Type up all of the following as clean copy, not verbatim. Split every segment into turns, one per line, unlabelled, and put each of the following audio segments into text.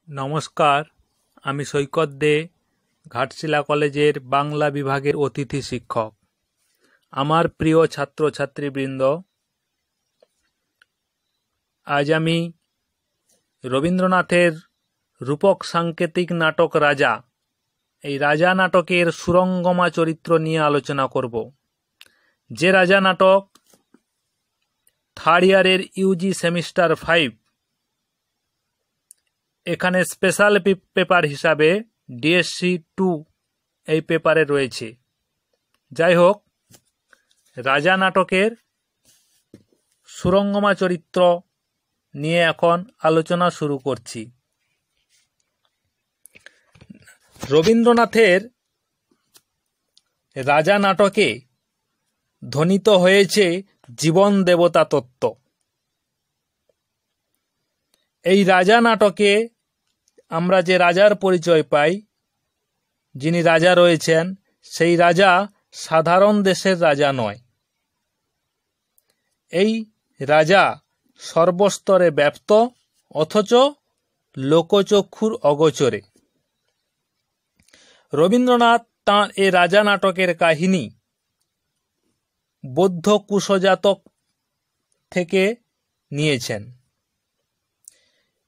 নমস্কার, আমি সৈকত দে, ঘাটশিলা কলেজের বাংলা বিভাগের অতিথি শিক্ষক। আমার প্রিয় ছাত্রছাত্রীবৃন্দ, আজ আমি রবীন্দ্রনাথের রূপক সাংকেতিক নাটক রাজা, এই রাজা নাটকের সুরঙ্গমা চরিত্র নিয়ে আলোচনা করব। যে রাজা নাটক থার্ড ইয়ারের ইউজি সেমিস্টার 5 এখানে স্পেশাল পেপার হিসাবে ডিএসসি 2 এই পেপারে রয়েছে। যাই হোক, রাজা নাটকের সুরঙ্গমা চরিত্র নিয়ে এখন আলোচনা শুরু করছি। রবীন্দ্রনাথের রাজা নাটকে ধ্বনিত হয়েছে জীবন দেবতা তত্ত্ব। এই রাজা নাটকে আমরা যে রাজার পরিচয় পাই, যিনি রাজা রয়েছেন, সেই রাজা সাধারণ দেশের রাজা নয়। এই রাজা সর্বস্তরে ব্যাপ্ত, অথচ লোকচক্ষুর অগোচরে। রবীন্দ্রনাথ তাঁর এই রাজা নাটকের কাহিনী বৌদ্ধ কুশজাতক থেকে নিয়েছেন।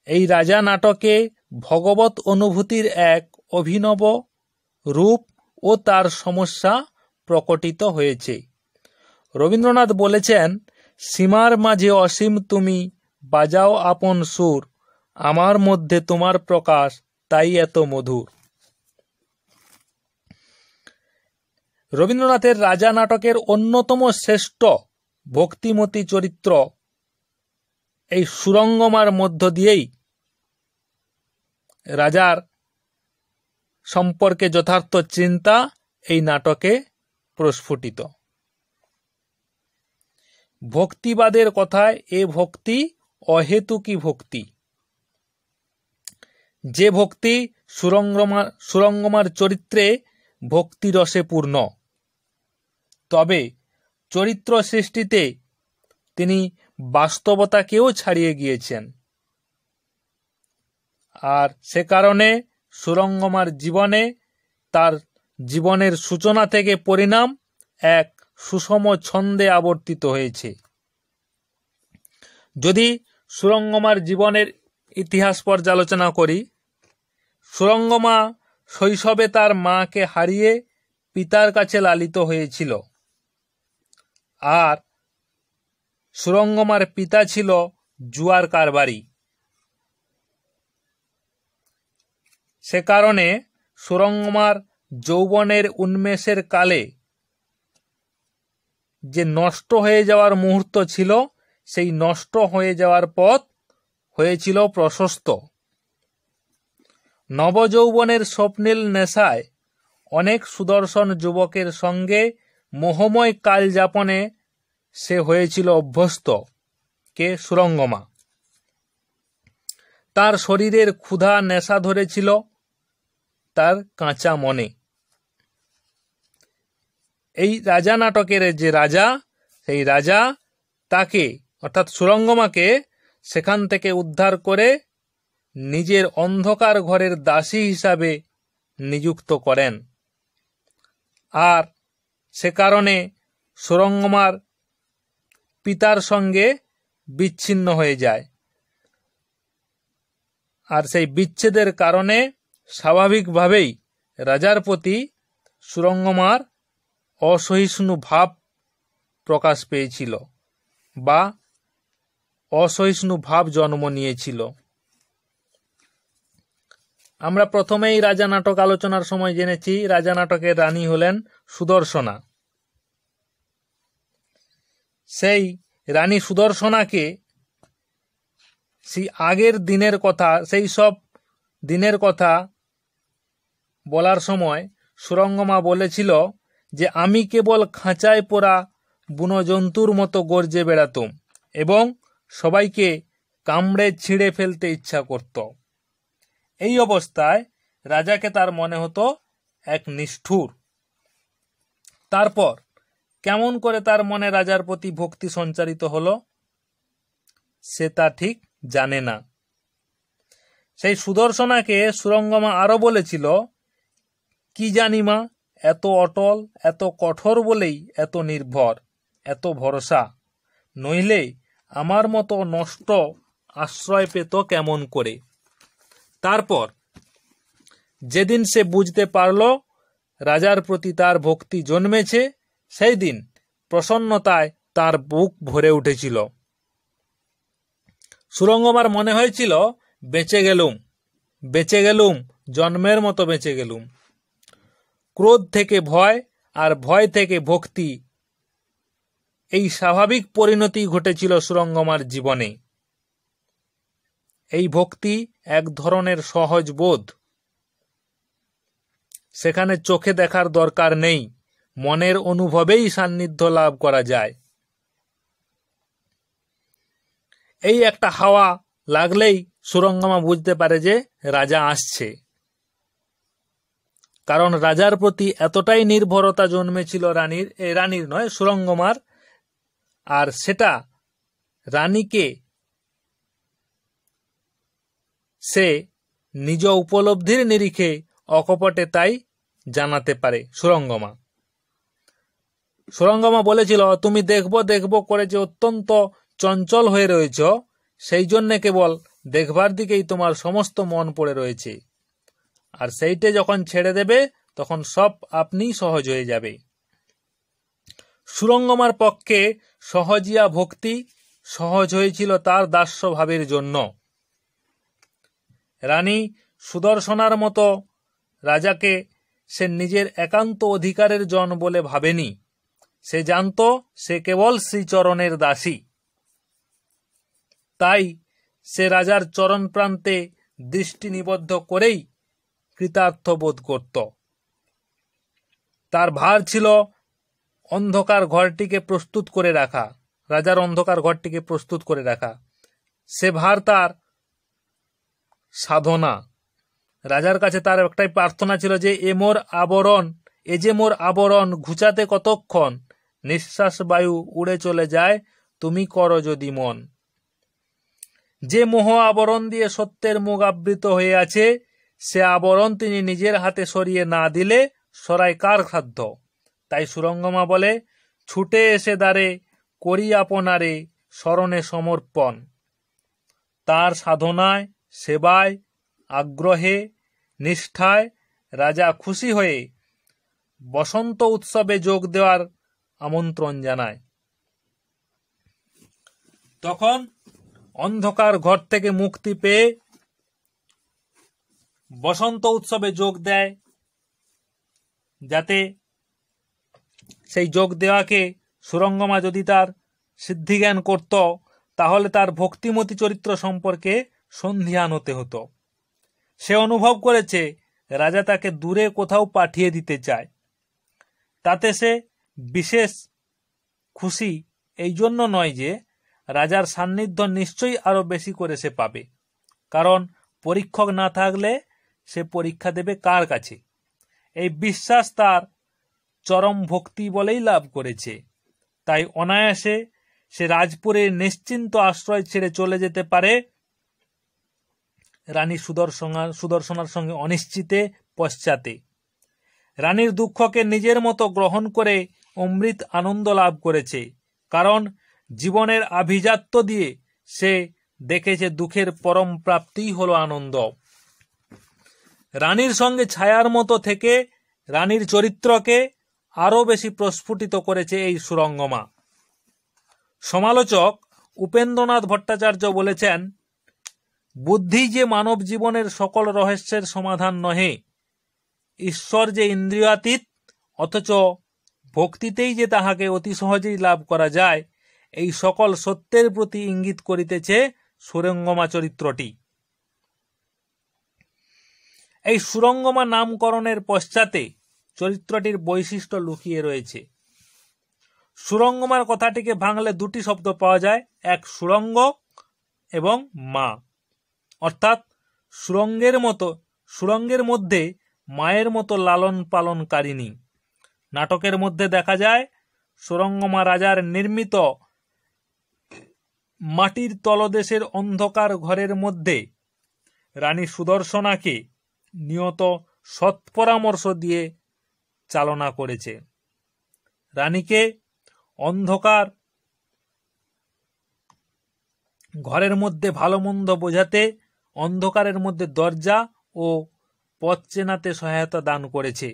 এই রাজা নাটকে ভগবত অনুভূতির এক অভিনব রূপ ও তার সমস্যা প্রকটিত হয়েছে। রবীন্দ্রনাথ বলেছেন, সীমার মাঝে অসীম তুমি, বাজাও আপন সুর, আমার মধ্যে তোমার প্রকাশ, তাই এত মধুর। রবীন্দ্রনাথের রাজা নাটকের অন্যতম শ্রেষ্ঠ ভক্তিমতী চরিত্র এই সুরঙ্গমার মধ্য দিয়েই রাজার সম্পর্কে যথার্থ চিন্তা এই নাটকে প্রস্ফুটিত। ভক্তিবাদের কথায় এ ভক্তি অহেতুকী ভক্তি। যে ভক্তি সুরঙ্গমার চরিত্রে ভক্তিরসে পূর্ণ, তবে চরিত্র সৃষ্টিতে তিনি বাস্তবতাকেও ছাড়িয়ে গিয়েছেন। আর সে কারণে সুরঙ্গমার জীবনে, তার জীবনের সূচনা থেকে পরিণাম এক সুষম ছন্দে আবর্তিত হয়েছে। যদি সুরঙ্গমার জীবনের ইতিহাস পর্যালোচনা করি, সুরঙ্গমা শৈশবে তার মাকে হারিয়ে পিতার কাছে লালিত হয়েছিল। আর সুরঙ্গমার পিতা ছিল জুয়ার কারবারি। সে কারণে সুরঙ্গমার যৌবনের উন্মেষের কালে যে নষ্ট হয়ে যাওয়ার মুহূর্ত ছিল, সেই নষ্ট হয়ে যাওয়ার পথ হয়েছিল প্রশস্ত। নবযৌবনের স্বপ্নিল নেশায় অনেক সুদর্শন যুবকের সঙ্গে মোহময় কাল যাপনে সে হয়েছিল অভ্যস্ত। কে? সুরঙ্গমা। তার শরীরের ক্ষুধা নেশা ধরেছিল তার কাঁচা মনে। এই রাজা নাটকের যে রাজা, সেই রাজা তাকে অর্থাৎ সুরঙ্গমাকে সেখান থেকে উদ্ধার করে নিজের অন্ধকার ঘরের দাসী হিসাবে নিযুক্ত করেন। আর সে কারণে সুরঙ্গমার পিতার সঙ্গে বিচ্ছিন্ন হয়ে যায়। আর সেই বিচ্ছেদের কারণে স্বাভাবিকভাবেই রাজার প্রতি সুরঙ্গমার অসহিষ্ণু ভাব প্রকাশ পেয়েছিল বা অসহিষ্ণু ভাব জন্ম নিয়েছিল। আমরা প্রথমেই রাজা নাটক আলোচনার সময় জেনেছি রাজা নাটকের রানী হলেন সুদর্শনা। সেই রানী সুদর্শনাকে সেই আগের দিনের কথা, সেই সব দিনের কথা বলার সময় সুরঙ্গমা বলেছিল যে, আমি কেবল খাঁচায় পোড়া বুনো জন্তুর মতো গর্জে বেড়াতুম এবং সবাইকে কামড়ে ছিঁড়ে ফেলতে ইচ্ছা করত। এই অবস্থায় রাজাকে তার মনে হতো এক নিষ্ঠুর। তারপর কেমন করে তার মনে রাজার প্রতি ভক্তি সঞ্চারিত হলো, সে তা ঠিক জানে না। সেই সুদর্শনাকে সুরঙ্গমা আরো বলেছিল, কি জানি মা, এত অটল, এত কঠোর বলেই এত নির্ভর, এত ভরসা, নইলে আমার মতো নষ্ট আশ্রয় পেত কেমন করে। তারপর যেদিন সে বুঝতে পারল রাজার প্রতি তার ভক্তি জন্মেছে, সেই দিন প্রসন্নতায় তার বুক ভরে উঠেছিল। সুরঙ্গমার মনে হয়েছিল, বেঁচে গেলুম, জন্মের মতো বেঁচে গেলুম। ক্রোধ থেকে ভয় আর ভয় থেকে ভক্তি, এই স্বাভাবিক পরিণতি ঘটেছিল সুরঙ্গমার জীবনে। এই ভক্তি এক ধরনের সহজ বোধ, সেখানে চোখে দেখার দরকার নেই, মনের অনুভবেই সান্নিধ্য লাভ করা যায়। এই একটা হাওয়া লাগলেই সুরঙ্গমা বুঝতে পারে যে রাজা আসছে, কারণ রাজার প্রতি এতটাই নির্ভরতা জন্মেছিল রানীর নয়, সুরঙ্গমার। আর সেটা রানীকে সে নিজ উপলব্ধির নিরিখে অকপটে তাই জানাতে পারে। সুরঙ্গমা বলেছিল, তুমি দেখব করে যে অত্যন্ত চঞ্চল হয়ে রয়েছ, সেই জন্যে কেবল দেখবার দিকেই তোমার সমস্ত মন পড়ে রয়েছে, আর সেইটে যখন ছেড়ে দেবে তখন সব আপনি সহজ হয়ে যাবে। সুরঙ্গমার পক্ষে সহজিয়া ভক্তি সহজ হয়েছিল তার দাস্য ভাবের জন্য। রানী সুদর্শনার মতো রাজাকে সে নিজের একান্ত অধিকারের জন বলে ভাবেনি। সে জানত সে কেবল শ্রীচরণের দাসী। তাই সে রাজার চরণ প্রান্তে দৃষ্টি নিবদ্ধ করেই কৃতার্থ বোধ করত। তার ভার ছিল অন্ধকার ঘরটিকে প্রস্তুত করে রাখা, রাজার অন্ধকার ঘরটিকে প্রস্তুত করে রাখা। সে ভার তার সাধনা। রাজার কাছে তার একটাই প্রার্থনা ছিল যে এ যে মোর আবরণ ঘুচাতে কতক্ষণ, নিঃশ্বাস বায়ু উড়ে চলে যায়, তুমি করো যদি মন। যে মোহ আবরণ দিয়ে সত্যের মুখ আবৃত হয়ে আছে, সে আবরণ তিনি নিজের হাতে সরিয়ে না দিলে সরাই কার সাধ্য। তাই সুরঙ্গমা বলে, ছুটে এসে দ্বারে করি আপনারে শরণে সমর্পণ। তার সাধনায়, সেবায়, আগ্রহে, নিষ্ঠায় রাজা খুশি হয়ে বসন্ত উৎসবে যোগ দেওয়ার আমন্ত্রণ জানায়। তখন অন্ধকার ঘর থেকে মুক্তি পেয়ে বসন্ত উৎসবে যোগ দেয়, যাতে সেই যোগ দেওয়াকে সুরঙ্গমা যদি তার সিদ্ধিজ্ঞান করত, তাহলে তার ভক্তিমতী চরিত্র সম্পর্কে সন্ধিহান হতে হতো। সে অনুভব করেছে রাজা তাকে দূরে কোথাও পাঠিয়ে দিতে চায়। তাতে সে বিশেষ খুশি এই জন্য নয় যে রাজার সান্নিধ্য নিশ্চয়ই আরো বেশি করে সে পাবে, কারণ পরীক্ষক না থাকলে সে পরীক্ষা দেবে কার কাছে। এই বিশ্বাস তার চরম ভক্তি বলেই লাভ করেছে। তাই অনায়াসে সে রাজপুরের নিশ্চিন্ত আশ্রয় ছেড়ে চলে যেতে পারে রানী সুদর্শনার সঙ্গে অনিশ্চিতে পশ্চাতে। রানীর দুঃখকে নিজের মতো গ্রহণ করে অমৃত আনন্দ লাভ করেছে, কারণ জীবনের আভিজাত্য দিয়ে সে দেখেছে দুঃখের পরম প্রাপ্তিই হলো আনন্দ। রানীর সঙ্গে ছায়ার মতো থেকে রানীর চরিত্রকে আরো বেশি প্রস্ফুটিত করেছে এই সুরঙ্গমা। সমালোচক উপেন্দ্রনাথ ভট্টাচার্য বলেছেন, বুদ্ধি যে মানব জীবনের সকল রহস্যের সমাধান নহে, ঈশ্বর যে ইন্দ্রিয়াতীত, অথচ ভক্তিতেই যে তাহাকে অতি সহজেই লাভ করা যায়, এই সকল সত্যের প্রতি ইঙ্গিত করিতেছে সুরঙ্গমা চরিত্রটি। এই সুরঙ্গমা নামকরণের পশ্চাতে চরিত্রটির বৈশিষ্ট্য লুকিয়ে রয়েছে। সুরঙ্গমার কথাটিকে ভাঙলে দুটি শব্দ পাওয়া যায়, এক সুরঙ্গ এবং মা, অর্থাৎ সুরঙ্গের মধ্যে মায়ের মতো লালন পালনকারিণী। নাটকের মধ্যে দেখা যায় সুরঙ্গমা রাজার নির্মিত মাটির তলদেশের অন্ধকার ঘরের মধ্যে রানী সুদর্শনাকে নিয়ত সৎ পরামর্শ দিয়ে চালনা করেছে। রানীকে অন্ধকার ঘরের মধ্যে ভালো মন্দ বোঝাতে, অন্ধকারের মধ্যে দরজা ও পথ চেনাতে সহায়তা দান করেছে।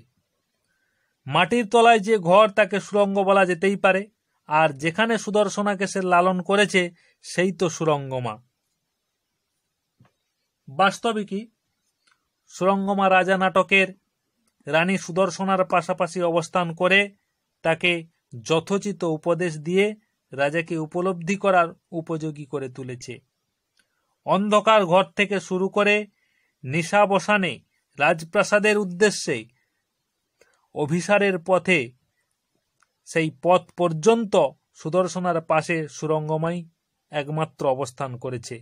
মাটির তলায় যে ঘর তাকে সুড়ঙ্গ বলা যেতেই পারে, আর যেখানে সুদর্শনাকে সে লালন করেছে সেই তো সুরঙ্গমা। বাস্তবিকই সুরঙ্গমা রাজা নাটকের রানী সুদর্শনার পাশাপাশি অবস্থান করে তাকে যথোচিত উপদেশ দিয়ে রাজাকে উপলব্ধি করার উপযোগী করে তুলেছে। অন্ধকার ঘর থেকে শুরু করে নিশাবসানে রাজপ্রাসাদের উদ্দেশ্যে অভিসারের পথে সেই পথ পর্যন্ত সুদর্শনার পাশে সুরঙ্গমাই একমাত্র অবস্থান করেছে।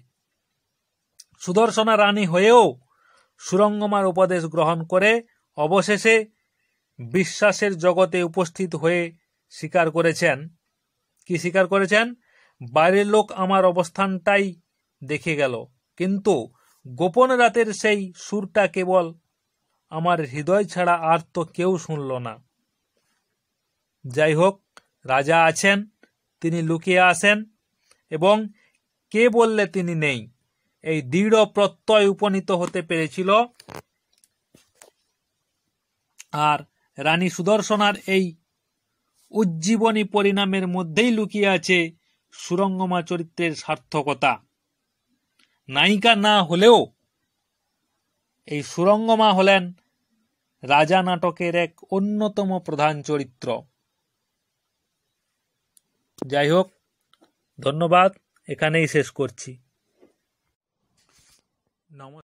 সুদর্শনা রানী হয়েও সুরঙ্গমার উপদেশ গ্রহণ করে অবশেষে বিশ্বাসের জগতে উপস্থিত হয়ে স্বীকার করেছেন, কি স্বীকার করেছেন? বাইরের লোক আমার অবস্থানটাই দেখে গেল, কিন্তু গোপন রাতের সেই সুরটা কেবল আমার হৃদয় ছাড়া আর তো কেউ শুনল না। যাই হোক, রাজা আছেন, তিনি লুকিয়ে আসেন, এবং কে বললে তিনি নেই, এই দৃঢ় প্রত্যয় উপনীত হতে পেরেছিল। আর রানী সুদর্শনার এই উজ্জীবনী পরিণামের মধ্যেই লুকিয়ে আছে সুরঙ্গমা চরিত্রের সার্থকতা। নায়িকা না হলেও এই সুরঙ্গমা হলেন রাজা নাটকের এক অন্যতম প্রধান চরিত্র। যাই হোক, ধন্যবাদ, এখানেই শেষ করছি। নমস্কার।